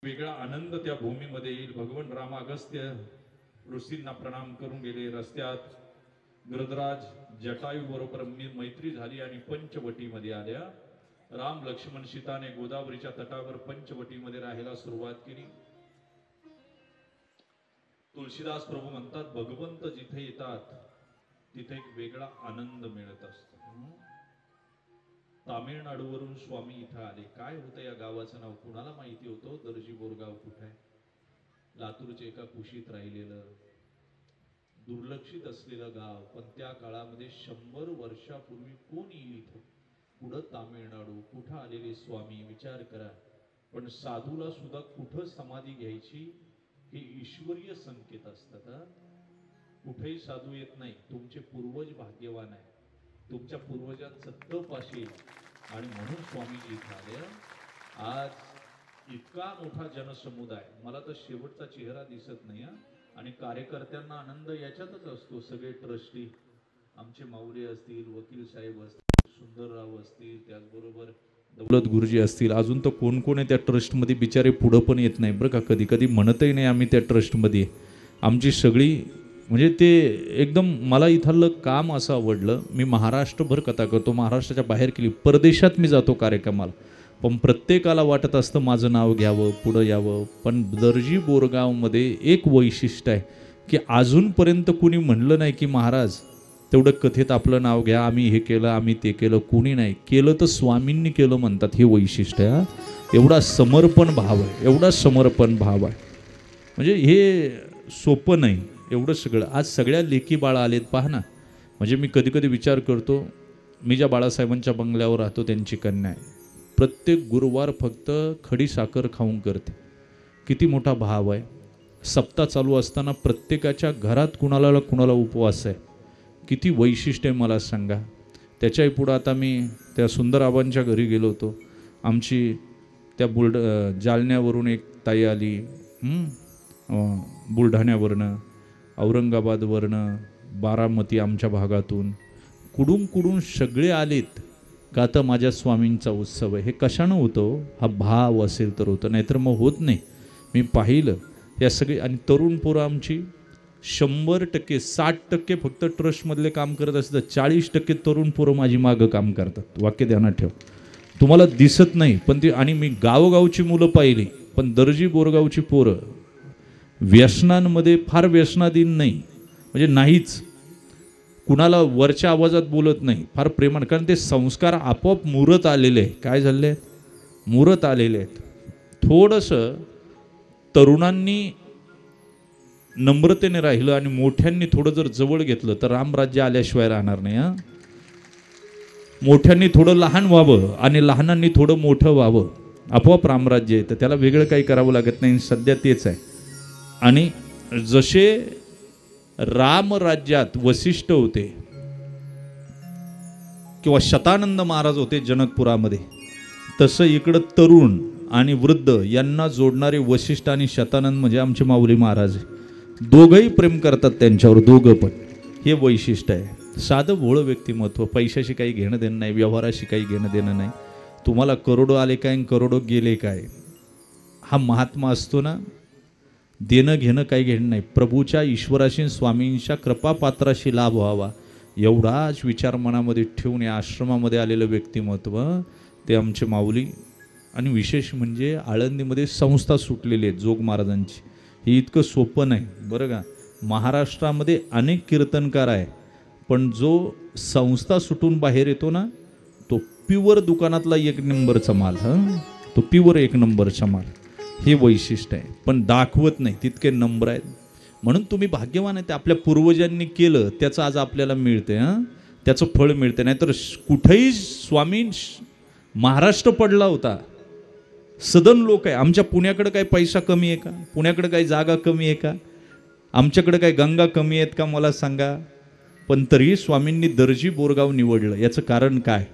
वेगळा आनंद त्या भूमीमध्ये येईल। भगवान राम अगस्त्य ऋषींना प्रणाम करून गेले। रस्त्यात गृधराज जटायू बरोबर मैत्री झाली आणि पंचवटीमध्ये आल्या। राम लक्ष्मण सीताने गोदावरीच्या तटावर पंचवटीमध्ये राहायला सुरुवात केली। तुलसीदास प्रभू म्हणतात, भगवंत जिथे येतात तिथे एक वेगळा आनंद मिळत असतो। तामिळनाडूवरून स्वामी इथं आले। काय होतं या गावाचं नाव कुणाला माहिती होतं? दर्जी बोरगाव कुठे आहे? लातूरच्या एका कुशीत राहिलेलं दुर्लक्षित असलेलं गाव, पण त्या काळामध्ये 100 वर्षापूर्वी कोण येईल इथं? पुढं तामिळनाडू, कुठं आलेले स्वामी? विचार करा। पण साधूला सुद्धा कुठं समाधी घ्यायची हे ईश्वरीय संकेत असतात। कुठेही साधू येत नाही, तुमचे पूर्वज भाग्यवान आहे, तुमच्या पूर्वजांचं तप असेल आणि म्हणून स्वामीजी इथं आले। आज इतका मोठा जनसमुदाय, मला तर शेवटचा चेहरा दिसत नाही आणि कार्यकर्त्यांना आनंद याच्यातच असतो। सगळे ट्रस्टी आमचे माऊली असतील, वकील साहेब असतील, सुंदरराव असतील, त्याचबरोबर दौलत गुरुजी असतील, अजून तर कोण कोण आहे त्या ट्रस्टमध्ये बिचारे पुढं पण येत नाही बरं का। कधी कधी म्हणतही नाही आम्ही त्या ट्रस्टमध्ये। आमची सगळी म्हणजे ते एकदम, मला इथलं काम असं आवडलं। मी महाराष्ट्रभर कथा करतो, महाराष्ट्राच्या बाहेर केली, परदेशात मी जातो कार्यक्रमाला, पण प्रत्येकाला वाटत असतं माझं नाव घ्यावं, पुढं यावं। पण दर्जी बोरगावमध्ये एक वैशिष्ट्य आहे की अजूनपर्यंत कुणी म्हणलं नाही की महाराज तेवढं कथेत आपलं नाव घ्या, आम्ही हे केलं, आम्ही ते केलं, कुणी नाही केलं तर स्वामींनी केलं म्हणतात। हे वैशिष्ट्य आहे। एवढा समर्पण भाव आहे, एवढा समर्पण भाव आहे, म्हणजे हे सोपं नाही एवढं सगळं। आज सगळ्या लेकी बाळा आलेत पहा ना। म्हणजे मी कधी कधी विचार करतो, मी ज्या बाळासाहेबांच्या बंगल्यावर राहतो त्यांची कन्या आहे, प्रत्येक गुरुवार फक्त खडी साखर खाऊन करते। किती मोठा भाव आहे। सप्ताह चालू असताना प्रत्येकाच्या घरात कुणाला कुणाला उपवास आहे, किती वैशिष्ट्य आहे मला सांगा। त्याच्याही पुढं आता मी त्या सुंदरआबांच्या घरी गेलो होतो। आमची त्या जालन्यावरून एक ताई आली, बुलढाण्यावरनं, औरंगाबादवरनं, बारामती आमच्या भागातून, कुडून कुडून सगळे आलेत का तर माझ्या स्वामींचा उत्सव आहे। हे कशानं होतं? हा भाव असेल तर होतं, नाहीतर मग होत नाही। मी पाहिलं या सगळे, आणि तरुण पोरं आमची 100%, 60% फक्त ट्रस्टमधले काम करत असतात, 40% तरुण पोरं माझी मागं काम करतात। वाक्य ध्यानात ठेव, तुम्हाला दिसत नाही पण ती। आणि मी गावोगावची मुलं पाहिली, पण दर्जी बोरगावची पोरं व्यसनांमध्ये फार व्यसनाधीन नाही, म्हणजे नाहीच, कुणाला वरच्या आवाजात बोलत नाही, फार प्रेमाने, कारण ते संस्कार आपोआप मुरत आलेले आहे। काय झाले? मुरत आलेले आहेत। थोडंसं तरुणांनी नम्रतेने राहिलं आणि मोठ्यांनी थोडं जर जवळ घेतलं तर रामराज्य आल्याशिवाय राहणार नाही। मोठ्यांनी थोडं लहान व्हावं आणि लहानांनी थोडं मोठं व्हावं, आपोआप रामराज्य येतं। त्याला वेगळं काही करावं लागत नाही, सध्या तेच आहे। आणि जसे रामराज्यात वसिष्ठ होते किंवा शतानंद महाराज होते जनकपुरामध्ये, तसं इकडं तरुण आणि वृद्ध यांना जोडणारे वसिष्ठ आणि शतानंद म्हणजे आमचे माऊली महाराज। दोघंही प्रेम करतात त्यांच्यावर, दोघं पण। हे वैशिष्ट्य आहे। साधं भोळं व्यक्तिमत्व, पैशाशी काही घेणं देणं नाही, व्यवहाराशी काही घेणं देणं नाही। तुम्हाला करोडो आले काय आणि करोडो गेले काय, हा महात्मा असतो ना। देणं घेणं काही घेणं नाही, प्रभूच्या, ईश्वराशी, स्वामींच्या कृपापात्राशी लाभ व्हावा एवढाच विचार मनामध्ये ठेवून या आश्रमामध्ये आलेलं व्यक्तिमत्व ते आमचे माऊली। आणि विशेष म्हणजे आळंदीमध्ये संस्था सुटलेली आहे जोग महाराजांची। हे इतकं सोपं नाही बरं का। महाराष्ट्रामध्ये अनेक कीर्तनकार आहे, पण जो संस्था सुटून बाहेर येतो ना, तो प्युअर दुकानातला 1 नंबरचा माल। तो प्युअर 1 नंबरचा माल, हे वैशिष्ट्य आहे। पण दाखवत नाही, तितके नंबर आहेत, म्हणून तुम्ही भाग्यवान आहेत। आपल्या पूर्वजांनी केलं त्याचं आज आपल्याला मिळते, त्याचं फळ मिळते। नाहीतर कुठेही स्वामी महाराष्ट्र पडला होता, सदन लोक आहे। आमच्या पुण्याकडे काय पैसा कमी आहे का? पुण्याकडे काही जागा कमी आहे का? आमच्याकडे काय गंगा कमी आहेत का? मला सांगा। पण तरी स्वामींनी दर्जी बोरगाव निवडलं, याचं कारण काय?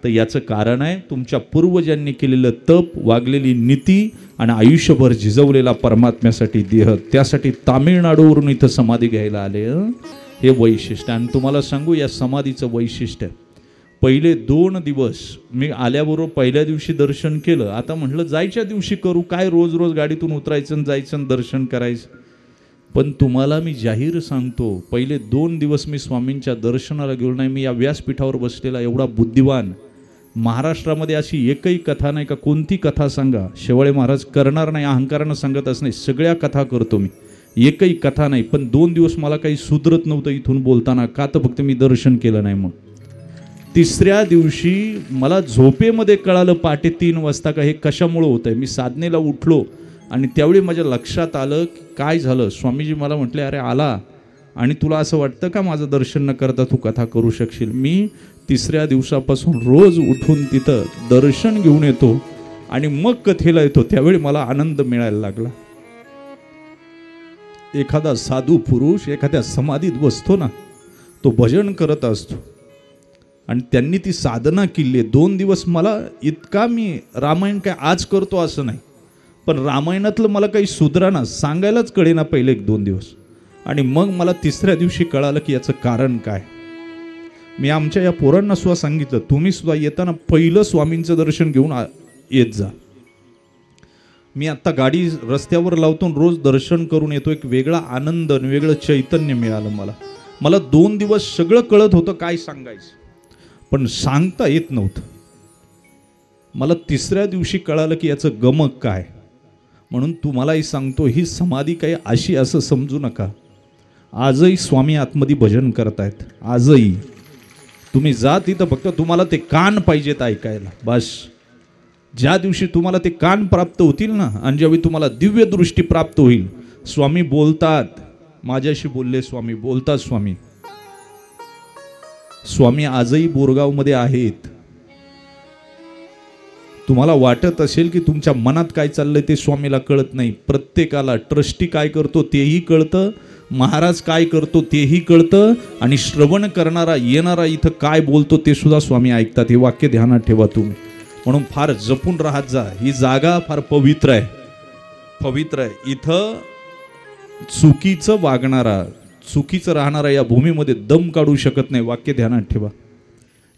तर याचं कारण आहे तुमच्या पूर्वजांनी केलेलं तप, वागलेली नीती आणि आयुष्यभर झिजवलेला परमात्म्यासाठी देह। त्यासाठी तामिळनाडूवरून इथं समाधी घ्यायला आले। हे वैशिष्ट्य। आणि तुम्हाला सांगू, या समाधीचं वैशिष्ट्य पहिले 2 दिवस मी आल्याबरोबर पहिल्या दिवशी दर्शन केलं. आता म्हटलं जायच्या दिवशी करू, काय रोज रोज गाडीतून उतरायचं जायचं दर्शन करायचं. पण तुम्हाला मी जाहीर सांगतो, पहिले 2 दिवस मी स्वामींच्या दर्शनाला गेलो नाही. मी या व्यासपीठावर बसलेला एवढा बुद्धिवान, महाराष्ट्रामध्ये अशी एकही कथा नाही का, कोणती कथा सांगा, शेवाळे महाराज करणार नाही, अहंकारानं सांगतच नाही, सगळ्या कथा करतो मी, एकही कथा नाही. पण 2 दिवस मला काही सुधरत नव्हतं इथून बोलताना, का तर फक्त मी दर्शन केलं नाही. मग 3ऱ्या दिवशी मला झोपेमध्ये कळालं पहाटे 3 वाजता का हे कशामुळं होतं आहे. मी साधनेला उठलो आणि त्यावेळी माझ्या लक्षात आलं की काय झालं. स्वामीजी मला म्हटले, अरे आला आणि तुला असं वाटतं का माझं दर्शन न करता तू कथा करू शकशील. मी 3ऱ्या दिवसापासून रोज उठून तिथं दर्शन घेऊन येतो आणि मग कथेला येतो. त्यावेळी मला आनंद मिळायला लागला. एखादा साधू पुरुष एखाद्या समाधीत बसतो ना, तो भजन करत असतो आणि त्यांनी ती साधना केली. 2 दिवस मला इतका, मी रामायण काय आज करतो असं नाही, पण रामायणातलं मला काही सुधराना, सांगायलाच कळेना पहिले 1-2 दिवस. आणि मग मला 3ऱ्या दिवशी कळालं की याचं कारण काय. मी आमच्या या पोरांना सुद्धा सांगितलं, तुम्ही सुद्धा येताना पहिलं स्वामींचं दर्शन घेऊन येत जा. मी आत्ता गाडी रस्त्यावर लावतो, रोज दर्शन करून येतो. एक वेगळा आनंद, वेगळं चैतन्य मिळालं मला 2 दिवस सगळं कळत होतं काय सांगायचं, पण सांगता येत नव्हतं. मला 3ऱ्या दिवशी कळालं की याचं गमक काय. म्हणून तुम्हालाही सांगतो, ही समाधी काही अशी असं समजू नका. आजही स्वामी आतमध्ये भजन करतायत. आजही तुम्ही जा तिथं, फक्त तुम्हाला ते कान पाहिजेत ऐकायला, बस. ज्या दिवशी तुम्हाला ते कान प्राप्त होतील ना, आणि ज्यावेळी तुम्हाला दिव्य दृष्टी प्राप्त होईल, स्वामी बोलतात. माझ्याशी बोलले स्वामी, बोलतात स्वामी. स्वामी आजही बोरगावमध्ये आहेत. तुम्हाला वाटत असेल की तुमच्या मनात काय चाललंय ते स्वामीला कळत नाही. प्रत्येकाला ट्रस्टी काय करतो तेही कळतं, महाराज काय करतो तेही कळतं, आणि श्रवण करणारा येणारा इथं काय बोलतो ते सुद्धा स्वामी ऐकतात. हे वाक्य ध्यानात ठेवा तुम्ही. म्हणून फार जपून राहत जा. ही जागा फार पवित्र आहे, पवित्र आहे. इथं चुकीचं वागणारा, चुकीचं राहणारा या भूमीमध्ये दम काढू शकत नाही. वाक्य ध्यानात ठेवा.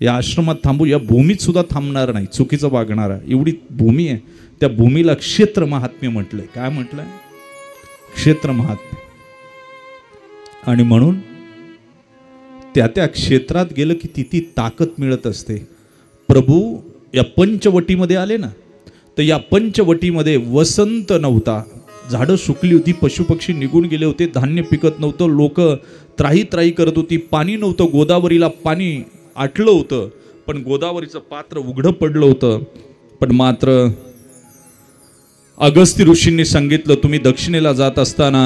या आश्रमात थांबू, या भूमीत सुद्धा थांबणार नाही चुकीचं वागणारा. एवढी भूमी आहे, त्या भूमीला क्षेत्र महात्म्य म्हटलंय. काय म्हटलंय? क्षेत्र महात्म्य. आणि म्हणून त्या क्षेत्रात गेलं की ती ताकद मिळत असते. प्रभू या पंचवटीमध्ये आले ना, तर या पंचवटीमध्ये वसंत नव्हता, झाडं सुकली होती, पशुपक्षी निघून गेले होते, धान्य पिकत नव्हतं, लोक त्राही त्राही करत होती, पाणी नव्हतं, गोदावरीला पाणी आटलं होतं, पण गोदावरीचं पात्र उघडं पडलं होतं. पण मात्र अगस्त्य ऋषींनी सांगितलं, तुम्ही दक्षिणेला जात असताना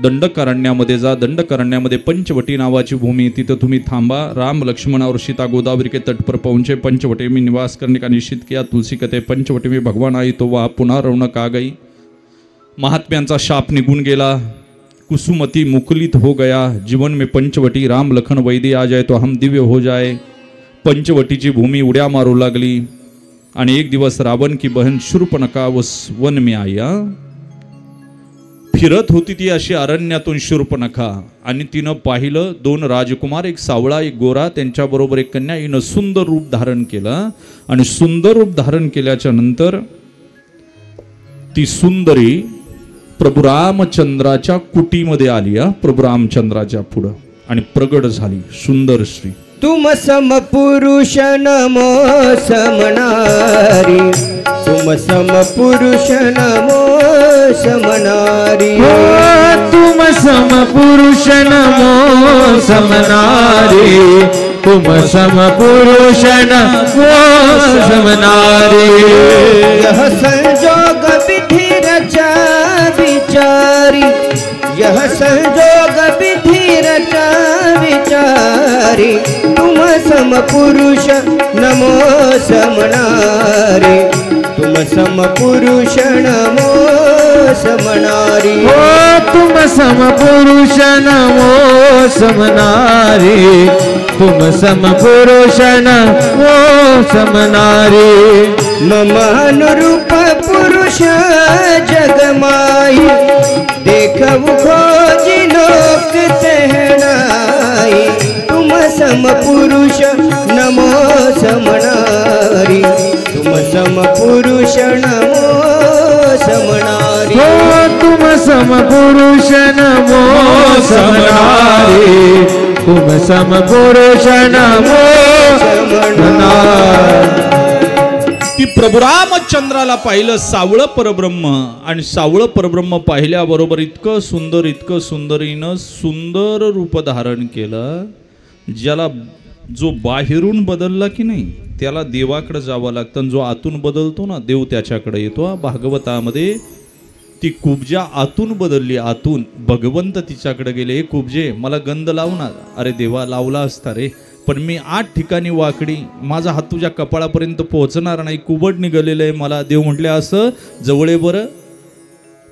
दंडकारण्यामध्ये जा. दंडकारण्यामध्ये पंचवटी नावाची भूमी, तिथं तुम्ही थांबा. राम लक्ष्मण और सीता गोदावरी के तट पर पहुंचे. पंचवटी में निवास करने का निश्चित किया. तुलसी कहते पंचवटी में भगवान आई तो वह पुन्हा रौनक आ गई. महात्म्यांचा शाप निघून गेला. कुसुमती मुकुलित हो गया. जीवन में पंचवटी राम लखन वैदी आ जाए तो हम दिव्य हो जाए. पंचवटीची भूमी उड्या मारू लागली. आणि एक दिवस रावण की बहन शूर्पणखा वन में आया. फिरत होती ती अशी अरण्यातून शूर्पणखा, आणि तिनं पाहिलं 2 राजकुमार, एक सावळा एक गोरा, त्यांच्याबरोबर एक कन्या. हिनं सुंदर रूप धारण केलं, आणि सुंदर रूप धारण केल्याच्या नंतर ती सुंदरी प्रभू रामचंद्राच्या कुटीमध्ये आली. प्रभू रामचंद्राच्या पुढं, आणि प्रगट झाली सुंदर श्री. तुम सम पुरुष नमो समनारी. तुम सम पुरुष नमो समनारी. तुम सम पुरुष नमो समनारी. तुम सम पुरुष नमो समनारी. यह संजोग विधि रचा विचारी. यह संजोग विधि रचा विचारी. तुम सम पुरुष नमो समनारी. तुम सम पुरुष नमो समनारी. तुम सम पुरुष नमो समनारी. तुम सम पुरुष नमो समनारी. मम अनुरूप पुरुष जगमाई. देखऊ खोजी लोक सहनाई. तुम सम पुरुष नमो समपुरुष नमो समनारी तुम समपुरुष नमो समनारी. ती प्रभू रामचंद्राला पाहिलं सावळं परब्रह्म, आणि सावळं परब्रह्म पाहिल्याबरोबर इतकं सुंदर हिनं सुंदर रूप धारण केलं, ज्याला जो बाहेरून बदलला की नाही त्याला देवाकडे जावं लागतं, आणि जो आतून बदलतो ना देव त्याच्याकडे येतो. भागवतामध्ये ती कुब्जा आतून बदलली, आतून भगवंत तिच्याकडे गेले. हे कुब्जे मला गंध लावणार, अरे देवा लावला असता रे, पण मी 8 ठिकाणी वाकडी, माझा हात तुझ्या कपाळापर्यंत पोहोचणार नाही, कुबड निघालेलं आहे मला. देव म्हटले असं जवळे बरं,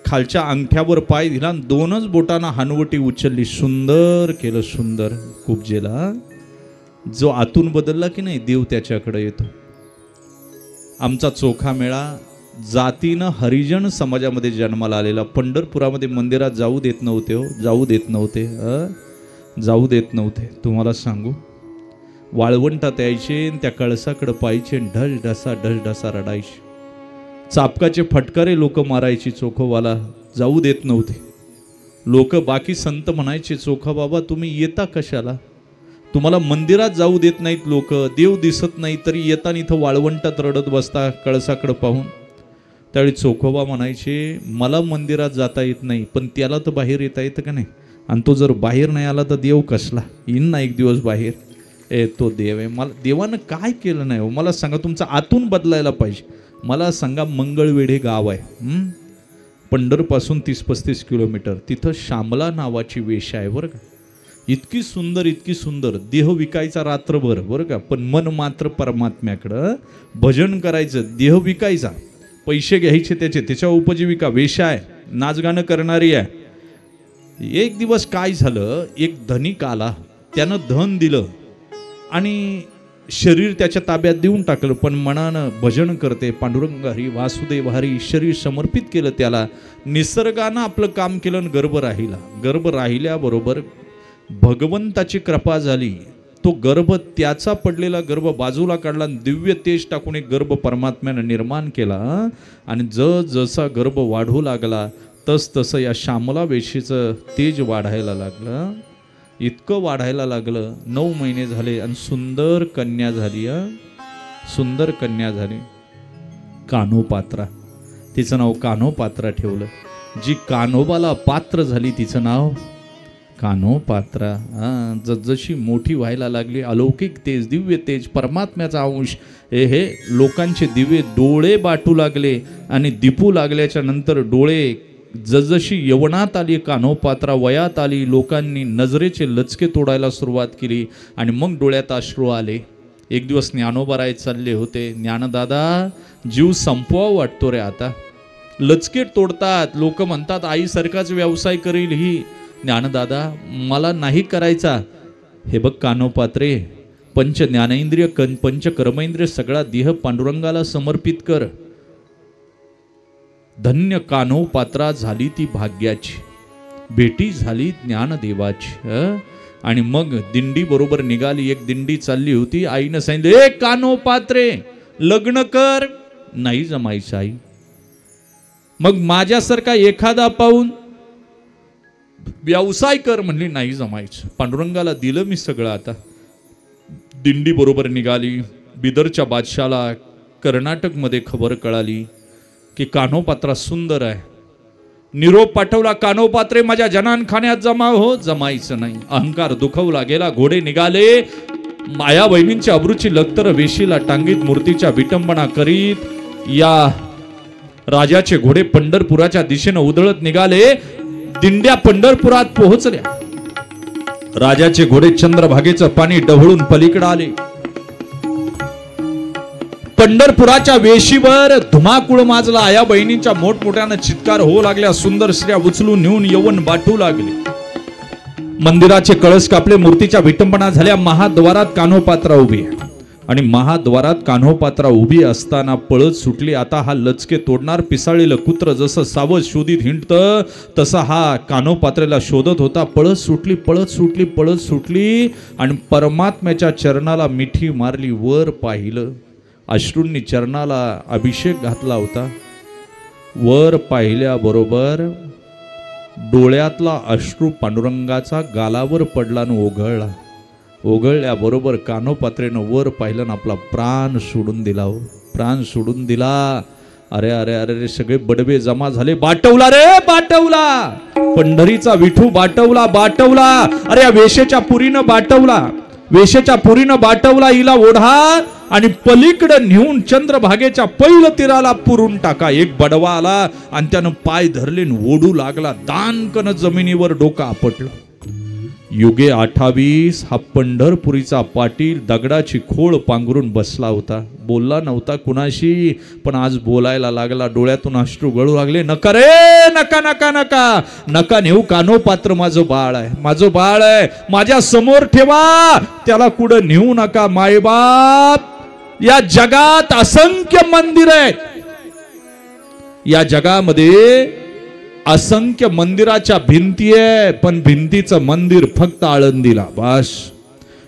खालच्या अंगठ्यावर पाय दिला, 2च बोटांना हानवटी उचलली, सुंदर केलं सुंदर. कुब्जेला जो आतून बदलला की नाही देव त्याच्याकडे येतो. आमचा चोखा मेळा जातीनं हरिजन समाजामध्ये जन्माला आलेला, पंढरपुरामध्ये मंदिरात जाऊ देत नव्हते, हो जाऊ देत नव्हते, जाऊ देत नव्हते. तुम्हाला सांगू, वाळवंटात यायचे, त्या कळसाकडे पाहायचे, ढस ढसा रडायचे, चापकाचे फटकारे लोक मारायची, चोखोवाला जाऊ देत नव्हते. लोक बाकी संत म्हणायचे, चोखा बाबा तुम्ही येता कशाला, तुम्हाला मंदिरात जाऊ देत नाहीत लोक, देव दिसत नाही तरी येताना इथं वाळवंटात रडत बसता कळसाकडे पाहून. त्यावेळी चोखोबा म्हणायचे, मला मंदिरात जाता येत नाही, पण त्याला तर बाहेर येता येतं का नाही, आणि तो जर बाहेर नाही आला तर देव कसला येईन ना एक दिवस बाहेर. तो देव आहे. मला देवानं काय केलं नाही हो, मला सांगा, तुमचं आतून बदलायला पाहिजे. मला सांगा, मंगळवेढे गाव आहे, पंढरपासून 30-35 किलोमीटर, तिथं श्यामला नावाची वेश्या आहे बरं का. इतकी सुंदर, देह विकायचा रात्रभर बरं का, पण मन मात्र परमात्म्याकडं. भजन करायचं, देह विकायचा, पैसे घ्यायचे त्याच्या उपजीविका, वेश्या आहे, नाचगाणं करणारी आहे. एक दिवस काय झालं, एक धनिक आला, त्यानं धन दिलं आणि शरीर त्याच्या ताब्यात देऊन टाकलं, पण मनानं भजन करते, पांडुरंग हरी वासुदेव हरी, शरीर समर्पित केलं त्याला. निसर्गानं आपलं काम केलं आणि गर्भ राहिला. गर्भ राहिल्याबरोबर भगवंताची कृपा झाली, तो गर्भ त्याचा पडलेला गर्भ बाजूला काढला, दिव्य तेज टाकून एक गर्भ परमात्म्यानं निर्माण केला. आणि जसा गर्भ वाढू लागला तसं या श्यामला वेशीचं तेज वाढायला लागलं, इतकं वाढायला लागलं. 9 महिने झाले आणि सुंदर कन्या झाली, सुंदर कन्या झाली, कान्होपात्रा. तिचं नाव कान्होपात्रा ठेवलं. जी कान्होबाला पात्र झाली तिचं नाव कान्होपात्रा. जशी मोठी व्हायला लागली, अलौकिक तेज, दिव्य तेज, परमात्म्याचा अंश, हे लोकांचे दिवे डोळे बाटू लागले, आणि दिपू लागल्याच्या नंतर डोळे जशी यवनात आली, कान्होपात्रा वयात आली, लोकांनी नजरेचे लचके तोडायला सुरुवात केली, आणि मग डोळ्यात अश्रू आले. एक दिवस ज्ञानोबा चालले होते, ज्ञानदादा जीव संपवा वाटतो रे आता, लचके तोडतात, लोक म्हणतात आईसारखाच व्यवसाय करेल ही. ज्ञानदादा मला नाही करायचा. हे बघ कान्होपात्रे, पंच ज्ञानेंद्रिय पंच कर्मेंद्रिय सगळा देह पांडुरंगाला समर्पित कर. धन्य कान्होपात्रा झाली ती भाग्याची, भेटी झाली ज्ञानदेवाची. आणि मग दिंडी बरोबर निघाली, एक दिंडी चालली होती. आईनं सांगितलं, ए कान्होपात्रे लग्न कर. नाही जमायचं आई. मग माझ्यासारखा एखादा पाहून व्यवसाय कर म्हणली. नाही जमायचं. पांडुरंगाला दिलं मी सगळं. आता दिंडी बरोबर निघाली. बिदरच्या बादशाला कर्नाटकमध्ये खबर कळाली की कान्होपात्रा सुंदर आहे. निरोप पाठवला, कान्होपात्रे माझ्या जनानखान्यात जमा हो. जमायचं नाही. अहंकार दुखवला गेला. घोडे निघाले. माया बहिणींच्या अब्रूची लक्तर वेशीला टांगीत मूर्तीच्या विटंबना करीत या राजाचे घोडे पंढरपुराच्या दिशेनं उधळत निघाले. दिंड्या पंढरपुरात पोहोचल्या. राजाचे घोडे चंद्रभागेचं पाणी डवळून पलीकडे आले. पंढरपुराच्या वेशीवर धुमाकूळ माजला. आया बहिणींच्या मोठमोठ्यानं चित्कार होऊ लागल्या. सुंदर स्त्रिया उचलून नेऊन यवन बाटू लागले. मंदिराचे कळस कापले. मूर्तीच्या विटंबना झाल्या. महाद्वारात कान्होपात्रा उभी आहे. आणि महाद्वारात कान्होपात्रा उभी असताना पळत सुटली. आता हा लचके तोडणार पिसाळलेलं कुत्र जसं सावध शोधित हिंडतं तसा हा कान्होपात्रेला शोधत होता. पळत सुटली, पळत सुटली, पळत सुटली आणि परमात्म्याच्या चरणाला मिठी मारली. वर पाहिलं. अश्रूंनी चरणाला अभिषेक घातला होता. वर पाहिल्याबरोबर डोळ्यातला अश्रू पांडुरंगाचा गालावर पडला आणि ओघळला. ओघळल्याबरोबर कानोपात्रेनं वर पाहिलं, आपला प्राण सोडून दिला. हो, प्राण सोडून दिला. अरे अरे अरे रे, सगळे बडवे जमा झाले. बाटवला रे, बाटवला. पंढरीचा विठू बाटवला, बाटवला. अरे या वेशेच्या पुरीनं बाटवला, वेशेच्या पुरीनं बाटवला. हिला ओढा आणि पलीकडे नेऊन चंद्रभागेच्या पैल तीराला पुरून टाका. एक बडवा आला आणि त्यानं पाय धरले, ओढू लागला. दानकन जमिनीवर डोकं आपटलं. युगे 28 हा पंढरपुरीचा पाटील दगडाची खोळ पांघरून बसला होता. बोलला नव्हता कुणाशी, पण आज बोलायला लागला. डोळ्यातून अश्रू गळू लागले. नका रे, नका नका नका नका नेऊ कानोपात्र. माझं बाळ आहे, माझं बाळ आहे, माझ्या समोर ठेवा. त्याला कुठं नेऊ नका. मायबाप, या जगात असंख्य मंदिर आहेत. या जगामध्ये असंख्य मंदिराच्या भिंती आहे, पण भिंतीचं मंदिर फक्त आळंदीला. बस.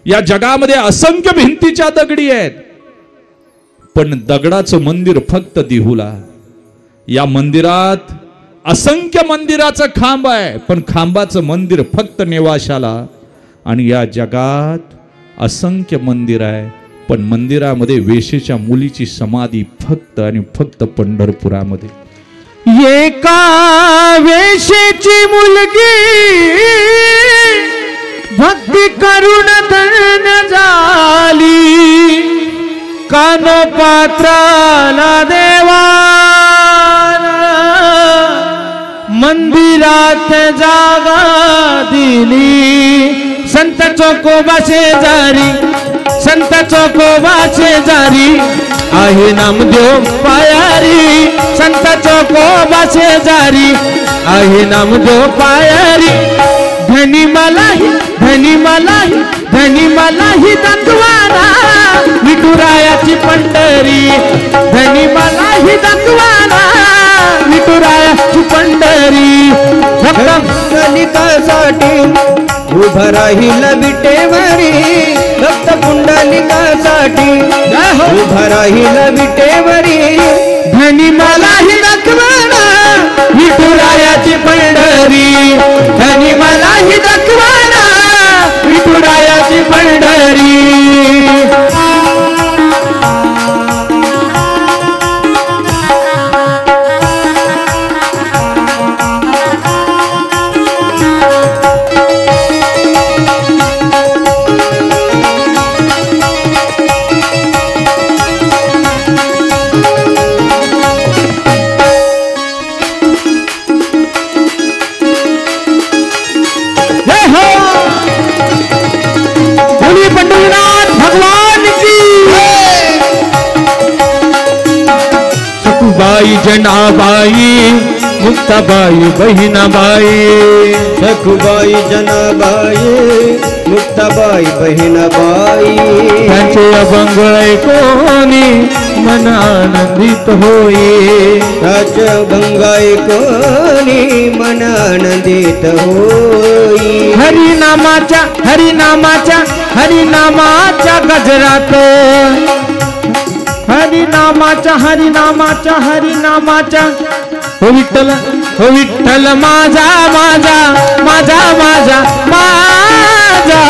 या जगामध्ये असंख्य भिंतीच्या दगडी आहेत, पण दगडाचं मंदिर फक्त देहूला. या मंदिरात असंख्य मंदिराचं खांब आहे, पण खांबाचं मंदिर फक्त नेवाशाला. आणि या जगात असंख्य मंदिर आहे, पण मंदिरामध्ये वेशेच्या मुलीची समाधी फक्त आणि फक्त पंढरपुरामध्ये. एका वेशेची मुलगी भक्ती करून धन्य झाली. कानोपात्राला देवाना मंदिरात जागा दिली. संत चोकोबा शेजारी, संत चोकोबा शेजारी आहे नामदेव पायारी. संत चोकोबा शेजारी आहे नामदेव पायारी. धनी मलाही, धनी मलाही, धनी मलाही दाखवाना विठुरायाची पंढरी. धनी मलाही दाखवाना विठुरायाची पंढरी. भक्त पुंडलिकासाठी उभा राहील विटेवरी. भक्त पुंडलिकासाठी उभा राहील विटेवरी. धनी मलाही दाखवाना विठुरायाची पंढरी. धनी मलाही दाखवाना विठुरायाची पंढरी. सखुबाई जनाबाई मुक्ताबाई बहिणाबाई. सखुबाई जनाबाई मुक्ताबाई बहिणाबाई. त्यांचे अभंग ऐकोनी मन आनंदित होई. त्याचे अभंग ऐकोनी मन आनंदित होई. हरिनामाच्या हरिनामाच्या हरिनामाच्या गजरात, हरिनामाच्या हरिनामाच्या हरिनामाच्या. हो विठ्ठल, हो विठ्ठल माझा माझा माझा माझा माझा.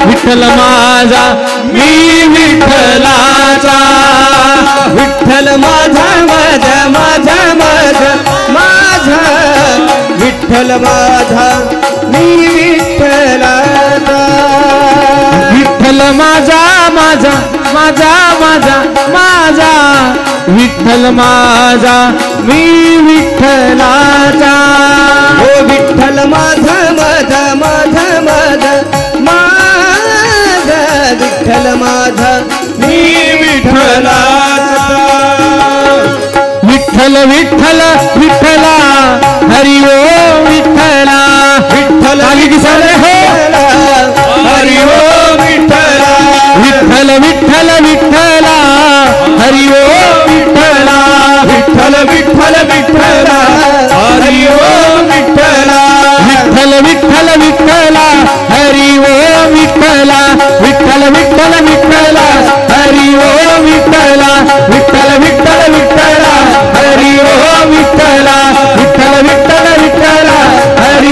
विठ्ठल माझा मी विठ्ठलाचा. विठ्ठल माझा माझा माझा माझा माझा. विठ्ठल माझा मी विठ्ठलाचा. विठ्ठल माझा माझा माझा माझा माझा. विठ्ठल माझा मी विठ्ठलाचा. हो विठ्ठल माझा माझा माझा माझा माझा. विठ्ठल माझा मी विठ्ठलाचा. विठ्ठल विठ्ठल विठ्ठला हरि ओ विठ्ठला. विठ्ठल आली की सारे हो हरि ओ विठ्ठला. विठ्ठल विठ्ठल विठ्ठला हरि ओ विठ्ठला. विठ्ठल विठ्ठल विठ्ठला हरि ओ विठ्ठला. विठ्ठल विठ्ठल विठ्ठला हरि ओ विठ्ठला. विठ्ठल विठ्ठल विठ्ठला हरि ओ विठ्ठला. विठ्ठल विठ्ठल विठ्ठला हरि ओ विठ्ठला. विठ्ठल विठ्ठल विठ्ठला हरि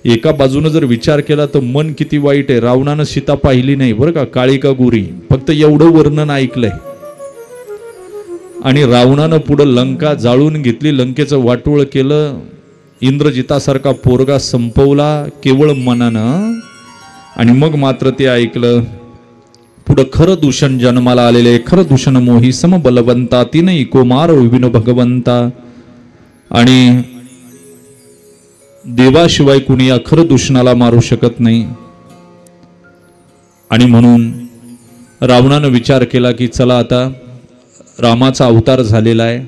एका बाजूनं जर विचार केला तर मन किती वाईट आहे. रावणानं सीता पाहिली नाही बरं का, काळी का गोरी, फक्त एवढं वर्णन ऐकलंय. आणि रावणानं पुढं लंका जाळून घेतली, लंकेचं वाटोळ केलं, इंद्रजितासारखा पोरगा संपवला केवळ मनानं. आणि मग मात्र ते ऐकलं. पुढं खरं दूषण जन्माला आलेले, खरं दूषण मोही समबलवंता, तीनही कुमार विभिन्न भगवंता. आणि देवाशिवाय कुणी या खरं दूषणाला मारू शकत नाही. आणि म्हणून रावणानं विचार केला की चला आता रामाचा अवतार झालेला आहे,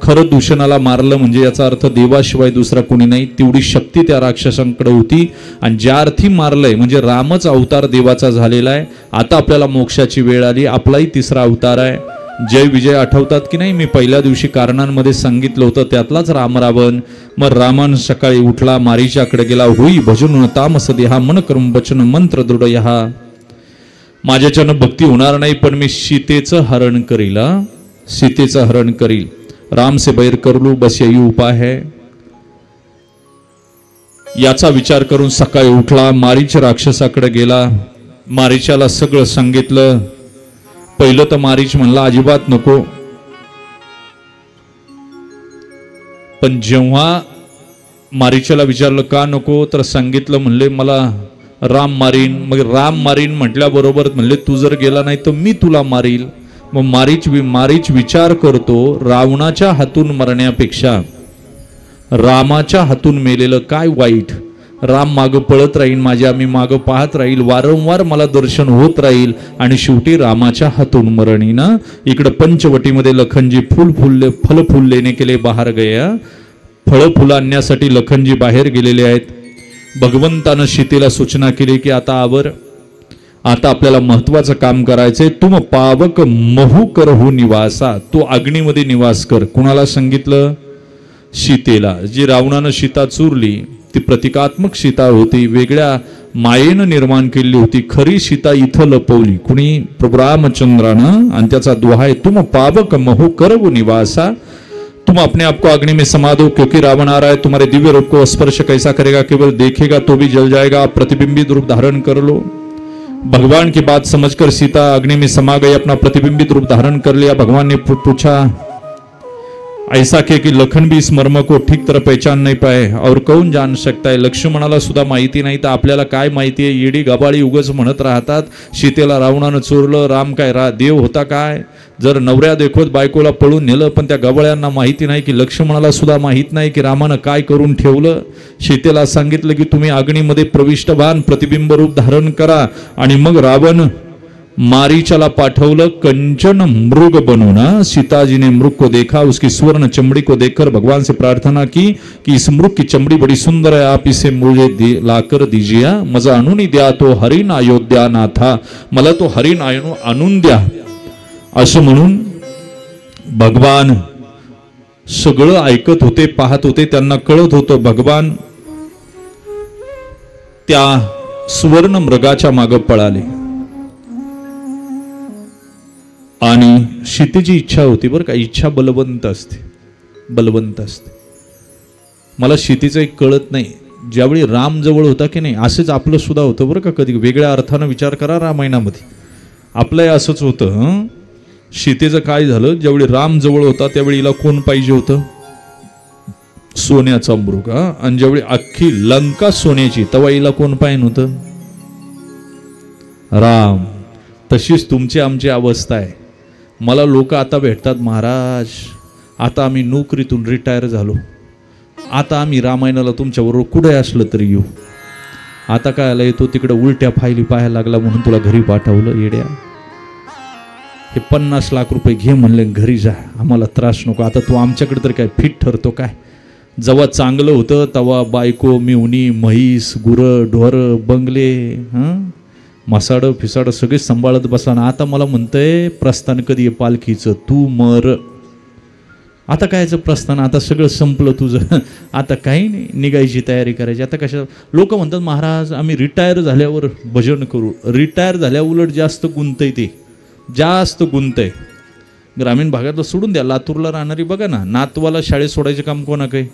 खरं दूषणाला मारलं म्हणजे याचा अर्थ देवाशिवाय दुसरा कोणी नाही. तेवढी शक्ती त्या राक्षसांकडे होती. आणि ज्या अर्थी मारलंय म्हणजे रामच अवतार देवाचा झालेला आहे. आता आपल्याला मोक्षाची वेळ आली, आपलाही तिसरा अवतार आहे. जय विजय आठवतात की नाही, मी पहिल्या दिवशी कारणांमध्ये सांगितलं होतं, त्यातलाच राम रावण. मग रामन सकाळी उठला, मारीच्याकडे गेला. होई भजन तामस देहा, मन कर्म वचन मंत्र दृढ यहा. माझ्याच्यानं भक्ती होणार नाही, पण मी सीतेचं हरण करील, सीतेचं हरण करील. राम से बैर कर लू, बस यही उपाय है. याचा विचार करून सकाळी उठला, मारीच राक्षसाकडे गेला. मारीच्याला सगळं सांगितलं. पहिलं तर मारीच म्हणला अजिबात नको. पण जेव्हा मारीच्याला विचारलं का नको, तर सांगितलं, म्हणले मला राम मारीन. मग राम मारीन म्हटल्याबरोबर म्हणले तू जर गेला नाही तर मी तुला मारील. मग मारीच विचार करतो, रावणाच्या हातून मरण्यापेक्षा रामाच्या हातून मेलेलं काय वाईट. राम मागं पळत राहील माझ्या, मी मागं पाहत राहील, वारंवार मला दर्शन होत राहील आणि शेवटी रामाच्या हातून मरणी ना. इकडं पंचवटीमध्ये लखनजी फल फूल लेने केले बाहेर गया. फळं फुलं आणण्यासाठी लखनजी बाहेर गेलेले आहेत. भगवंतानं सीतेला सूचना केली की आता आवर, आता आपल्याला महत्वाचं काम करायचंय. तुम पावक महू करहू निवासा, तू अग्नीमध्ये निवास कर. कुणाला सांगितलं? सीतेला. जी रावणानं सीता चुरली ती प्रतिकात्मक सीता होती, वेगळ्या मायेनं निर्माण केली होती. खरी सीता इथं लपवली कुणी? प्रभू रामचंद्रानं. आणि त्याचा दुहा आहे, तुम पावक महू करहू निवासा, तुम अपने आप को अग्नि में समा दो, क्योंकि रावण आ रहा है. तुम्हारे दिव्य रूप को स्पर्श कैसा करेगा, केवल देखेगा तो भी जल जाएगा. आप प्रतिबिंबित रूप धारण कर लो. भगवान की बात समझकर सीता अग्नि में समा गई, अपना प्रतिबिंबित रूप धारण कर लिया. भगवान ने पूछा ऐसा के कि लखन भी इस मर्म को ठीक तरह पहचान नहीं पाए और कौन जान सकता है. लक्ष्मणाला सुद्धा माहिती नाही तर आपल्याला काय माहिती आहे. येडी गबाळी उगच म्हणत राहतात. सीतेला रावणानं चोरलं, राम काय देव होता काय. जर नवऱ्या देखोत बायकोला पळून नेलं, पण त्या गबाळ्यांना माहिती नाही की लक्ष्मणाला सुद्धा माहित नाही की रामानं काय करून ठेवलं. सीतेला सांगितलं की तुम्ही अग्नीमध्ये प्रविष्ट व्हा, प्रतिबिंब रूप धारण करा. आणि मग रावण मारीचाला पाठवलं कंचन मृग बनवना. सीताजी ने मृग को देखा, उसकी स्वर्ण चमड़ी को देखकर भगवान से प्रार्थना की कि इस मृग की चमड़ी बड़ी सुंदर है, आप इसे मुझे लाकर दीजिए. मजा आणून द्या, तो हरिण अयोध्या नाथा, मला तो हरिण आणून द्या. असं म्हणून भगवान सगळं ऐकत होते, पाहत होते. त्यांना कळत होतं भगवान त्या सुवर्ण मृगाच्या मागे पळाले. आणि सीतेची इच्छा होती बरं का. इच्छा बलवंत असते, बलवंत असते. मला सीतेचं एक कळत नाही, ज्यावेळी राम जवळ होता की नाही, असंच आपलं सुद्धा होतं बरं का. कधी वेगळ्या अर्थानं विचार करा रामायणामध्ये, आपलंही असंच होतं. सीतेचं काय झालं, ज्यावेळी राम जवळ होता त्यावेळी हिला कोण पाहिजे होतं? सोन्याचा मृग. आणि ज्यावेळी अख्खी लंका सोन्याची, तेव्हा हिला कोण पाहिजे होतं? राम. तशीच तुमची आमची अवस्था आहे. मला लोक आता भेटतात, महाराज आता आम्ही नोकरीतून रिटायर झालो, आता आम्ही रामायणाला तुमच्याबरोबर कुठे असलं तरी येऊ. आता काय आलं, येतो तिकडे उलट्या फायली पाहायला लागला म्हणून तुला घरी पाठवलं. येड्या, हे 50 लाख रुपये घे म्हणले, घरी जा, आम्हाला त्रास नको. आता तू आमच्याकडे तर काय फिट ठरतो काय? जेव्हा चांगलं होतं तेव्हा बायको, मिवणी, म्हैस, गुरं, ढोरं, बंगले, मसाडं फिसाडं सगळे सांभाळत बसा. आता मला म्हणतंय प्रस्थान कधी आहे पालखीचं, तू मर. आता कायचं प्रस्थान, आता सगळं संपलं तुझं, आता काही नाही, निघायची तयारी करायची. आता कशा लोक म्हणतात महाराज आम्ही रिटायर झाल्यावर भजन करू. रिटायर झाल्या उलट जास्त गुंतय, ते जास्त गुंतय. ग्रामीण भागातलं सोडून द्या, लातूरला राहणारी बघा ना, नातवाला शाळेत सोडायचं काम कोणा काही.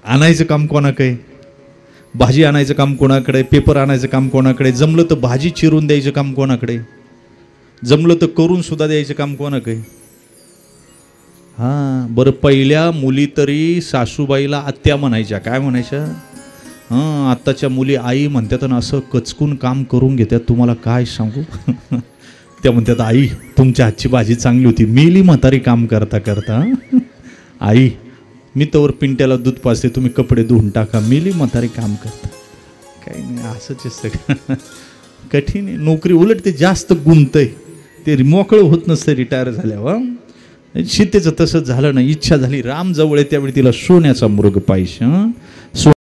आणायचं काम कोणाकडे, भाजी आणायचं काम कोणाकडे, पेपर आणायचं काम कोणाकडे, जमलं तर भाजी चिरून द्यायचं काम कोणाकडे, जमलं तर करून सुद्धा द्यायचं काम कोणाकडे. हां बरं, पहिल्या मुली तरी सासूबाईला आत्या म्हणायच्या, काय म्हणायच्या? हां, आत्ताच्या मुली आई म्हणतात आणि असं कचकून काम करून घेतात, तुम्हाला काय सांगू. त्या म्हणतात, आई तुमच्या हातची भाजी चांगली होती, मेली म्हातारी काम करता करता. आई मी तवर पिंट्याला दूध पाजते, तुम्ही कपडे धुवून टाका, मेली म्हातारी काम करता. काही नाही, असंच आहे सगळं. कठीण आहे नोकरी, उलट ते जास्त गुंतय, ते मोकळं होत नसतं रिटायर झाल्यावर. सीतेचं तसंच झालं ना, इच्छा झाली राम जवळ आहे त्यावेळी तिला सोन्याचा मृग पाहिजे.